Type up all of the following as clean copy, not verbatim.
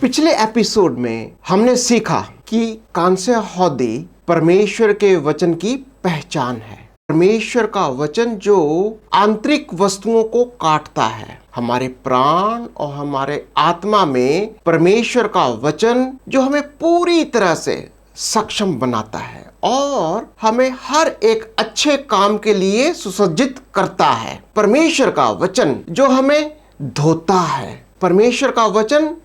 पिछले एपिसोड में हमने सीखा कि कांस्य हौदी परमेश्वर के वचन की पहचान है। परमेश्वर का वचन जो आंतरिक वस्तुओं को काटता है, हमारे प्राण और हमारे आत्मा में परमेश्वर का वचन जो हमें पूरी तरह से सक्षम बनाता है और हमें हर एक अच्छे काम के लिए सुसज्जित करता है। परमेश्वर का वचन जो हमें धोता है, परमेश्वर का वचन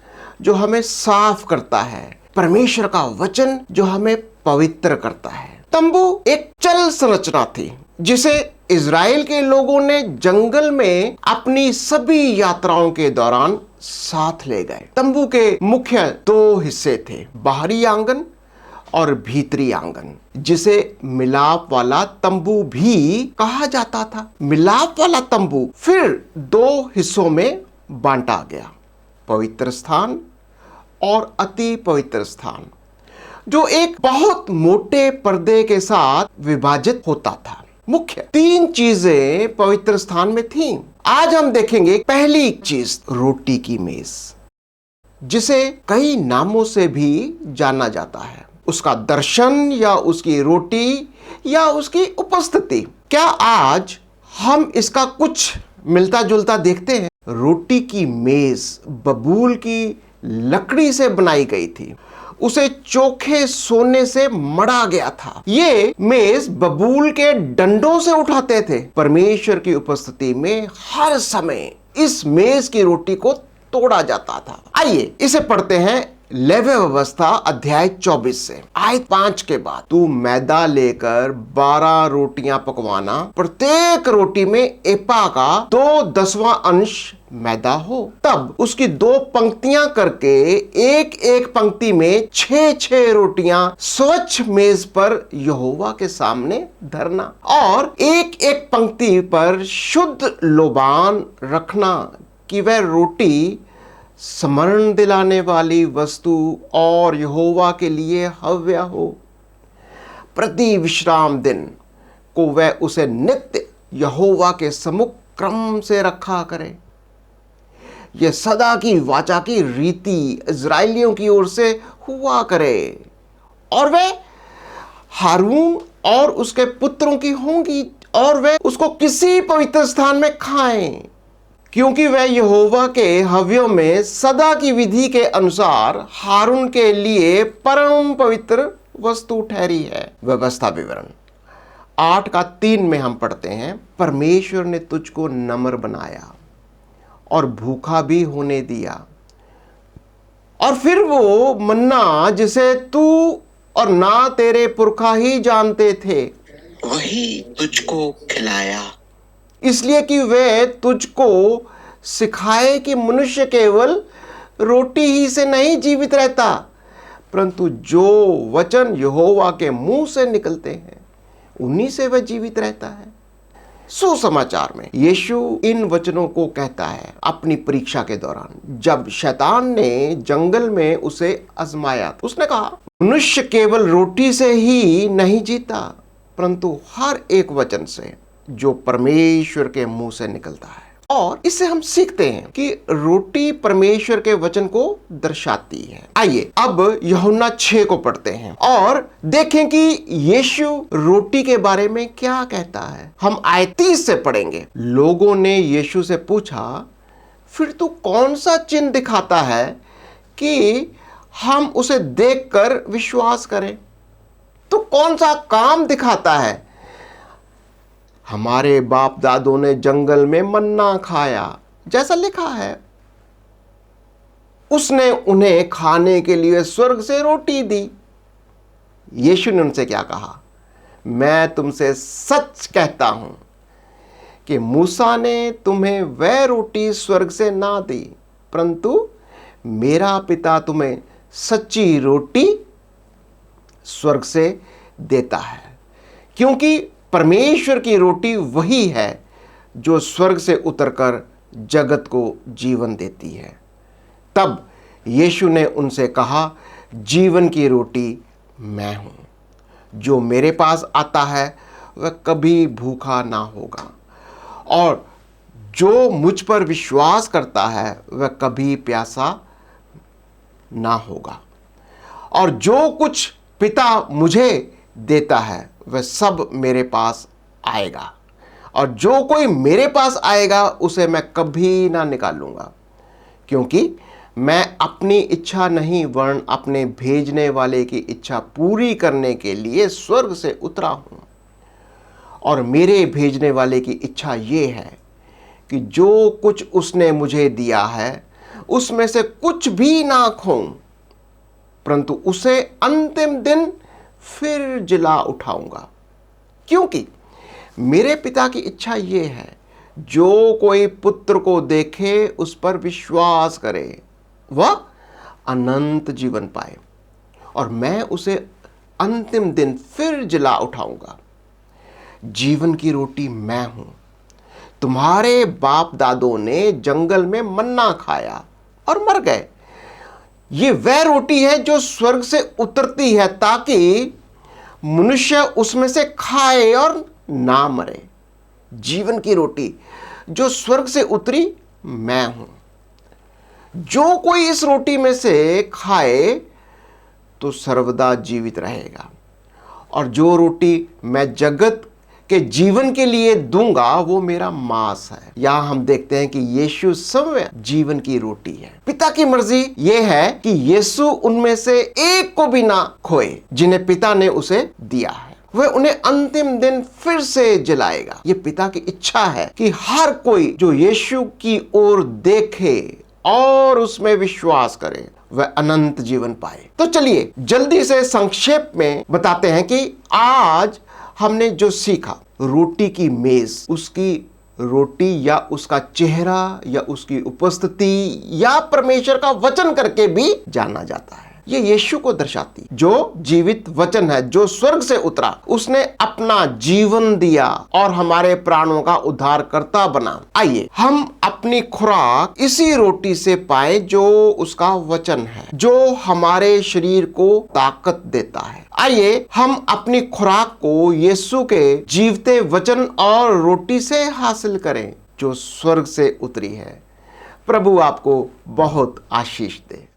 जो हमें साफ करता है, परमेश्वर का वचन जो हमें पवित्र करता है। तंबू एक चल संरचना थी जिसे इज़राइल के लोगों ने जंगल में अपनी सभी यात्राओं के दौरान साथ ले गए। तंबू के मुख्य दो हिस्से थे, बाहरी आंगन और भीतरी आंगन, जिसे मिलाप वाला तंबू भी कहा जाता था। मिलाप वाला तंबू फिर दो हिस्सों में बांटा गया, पवित्र स्थान और अति पवित्र स्थान, जो एक बहुत मोटे पर्दे के साथ विभाजित होता था। मुख्य तीन चीजें पवित्र स्थान में थीं। आज हम देखेंगे पहली चीज, रोटी की मेज, जिसे कई नामों से भी जाना जाता है। उसका दर्शन या उसकी रोटी या उसकी उपस्थिति। क्या आज हम इसका कुछ मिलता जुलता देखते हैं? रोटी की मेज बबूल की लकड़ी से बनाई गई थी, उसे चोखे सोने से मढ़ा गया था। ये मेज बबूल के डंडों से उठाते थे। परमेश्वर की उपस्थिति में हर समय इस मेज की रोटी को तोड़ा जाता था। आइए इसे पढ़ते हैं, लेवी व्यवस्था अध्याय 24 से आयत 5 के बाद। तू मैदा लेकर 12 रोटियां पकवाना, प्रत्येक रोटी में एपा का 2/10वां अंश मैदा हो। तब उसकी 2 पंक्तियां करके एक एक पंक्ति में 6 रोटियां स्वच्छ मेज पर यहोवा के सामने धरना और एक एक पंक्ति पर शुद्ध लोबान रखना कि वह रोटी स्मरण दिलाने वाली वस्तु और यहोवा के लिए हव्य हो। प्रति विश्राम दिन को वह उसे नित्य यहोवा के सम्मुख क्रम से रखा करे। यह सदा की वाचा की रीति इज़राइलियों की ओर से हुआ करे और वह हारून और उसके पुत्रों की होंगी और वह उसको किसी पवित्र स्थान में खाएं, क्योंकि वह यहोवा के हव्यों में सदा की विधि के अनुसार हारून के लिए परम पवित्र वस्तु ठहरी है। व्यवस्था विवरण 8:3 में हम पढ़ते हैं, परमेश्वर ने तुझको नम्र बनाया और भूखा भी होने दिया, और फिर वो मन्ना जिसे तू और ना तेरे पुरखा ही जानते थे वही तुझको खिलाया, इसलिए कि वे तुझको सिखाए कि मनुष्य केवल रोटी ही से नहीं जीवित रहता, परंतु जो वचन यहोवा के मुंह से निकलते हैं उन्हीं से वह जीवित रहता है। सुसमाचार में यीशु इन वचनों को कहता है अपनी परीक्षा के दौरान, जब शैतान ने जंगल में उसे आजमाया। उसने कहा, मनुष्य केवल रोटी से ही नहीं जीता, परंतु हर एक वचन से जो परमेश्वर के मुंह से निकलता है। और इससे हम सीखते हैं कि रोटी परमेश्वर के वचन को दर्शाती है। आइए अब यूहन्ना 6 को पढ़ते हैं और देखें कि यीशु रोटी के बारे में क्या कहता है। हम आयत 30 से पढ़ेंगे। लोगों ने यीशु से पूछा, फिर तू कौन सा चिन्ह दिखाता है कि हम उसे देखकर विश्वास करें? तू कौन सा काम दिखाता है? हमारे बाप दादों ने जंगल में मन्ना खाया, जैसा लिखा है। उसने उन्हें खाने के लिए स्वर्ग से रोटी दी। यीशु ने उनसे क्या कहा? मैं तुमसे सच कहता हूं कि मूसा ने तुम्हें वह रोटी स्वर्ग से ना दी, परंतु मेरा पिता तुम्हें सच्ची रोटी स्वर्ग से देता है, क्योंकि परमेश्वर की रोटी वही है जो स्वर्ग से उतरकर जगत को जीवन देती है। तब यीशु ने उनसे कहा, जीवन की रोटी मैं हूं, जो मेरे पास आता है वह कभी भूखा ना होगा, और जो मुझ पर विश्वास करता है वह कभी प्यासा ना होगा। और जो कुछ पिता मुझे देता है वह सब मेरे पास आएगा, और जो कोई मेरे पास आएगा उसे मैं कभी ना निकालूंगा, क्योंकि मैं अपनी इच्छा नहीं वरन अपने भेजने वाले की इच्छा पूरी करने के लिए स्वर्ग से उतरा हूं। और मेरे भेजने वाले की इच्छा ये है कि जो कुछ उसने मुझे दिया है उसमें से कुछ भी ना खोऊं, परंतु उसे अंतिम दिन फिर जिला उठाऊंगा। क्योंकि मेरे पिता की इच्छा ये है, जो कोई पुत्र को देखे उस पर विश्वास करे वह अनंत जीवन पाए, और मैं उसे अंतिम दिन फिर जिला उठाऊंगा। जीवन की रोटी मैं हूं। तुम्हारे बाप दादों ने जंगल में मन्ना खाया और मर गए। ये वह रोटी है जो स्वर्ग से उतरती है, ताकि मनुष्य उसमें से खाए और ना मरे। जीवन की रोटी जो स्वर्ग से उतरी मैं हूं। जो कोई इस रोटी में से खाए तो सर्वदा जीवित रहेगा, और जो रोटी मैं जगत के जीवन के लिए दूंगा वो मेरा मांस है। यहां हम देखते हैं कि यीशु समय जीवन की रोटी है। पिता की मर्जी यह है कि यीशु उनमें से एक को भी ना खोए जिन्हें पिता ने उसे दिया है। वह उन्हें अंतिम दिन फिर से जलाएगा। ये पिता की इच्छा है कि हर कोई जो यीशु की ओर देखे और उसमें विश्वास करे वह अनंत जीवन पाए। तो चलिए जल्दी से संक्षेप में बताते हैं कि आज हमने जो सीखा, रोटी की मेज, उसकी रोटी या उसका चेहरा या उसकी उपस्थिति या परमेश्वर का वचन करके भी जाना जाता है। ये यीशु को दर्शाती, जो जीवित वचन है, जो स्वर्ग से उतरा, उसने अपना जीवन दिया और हमारे प्राणों का उद्धारकर्ता बना। आइए हम अपनी खुराक इसी रोटी से पाए जो उसका वचन है, जो हमारे शरीर को ताकत देता है। आइए हम अपनी खुराक को यीशु के जीवते वचन और रोटी से हासिल करें जो स्वर्ग से उतरी है। प्रभु आपको बहुत आशीष दे।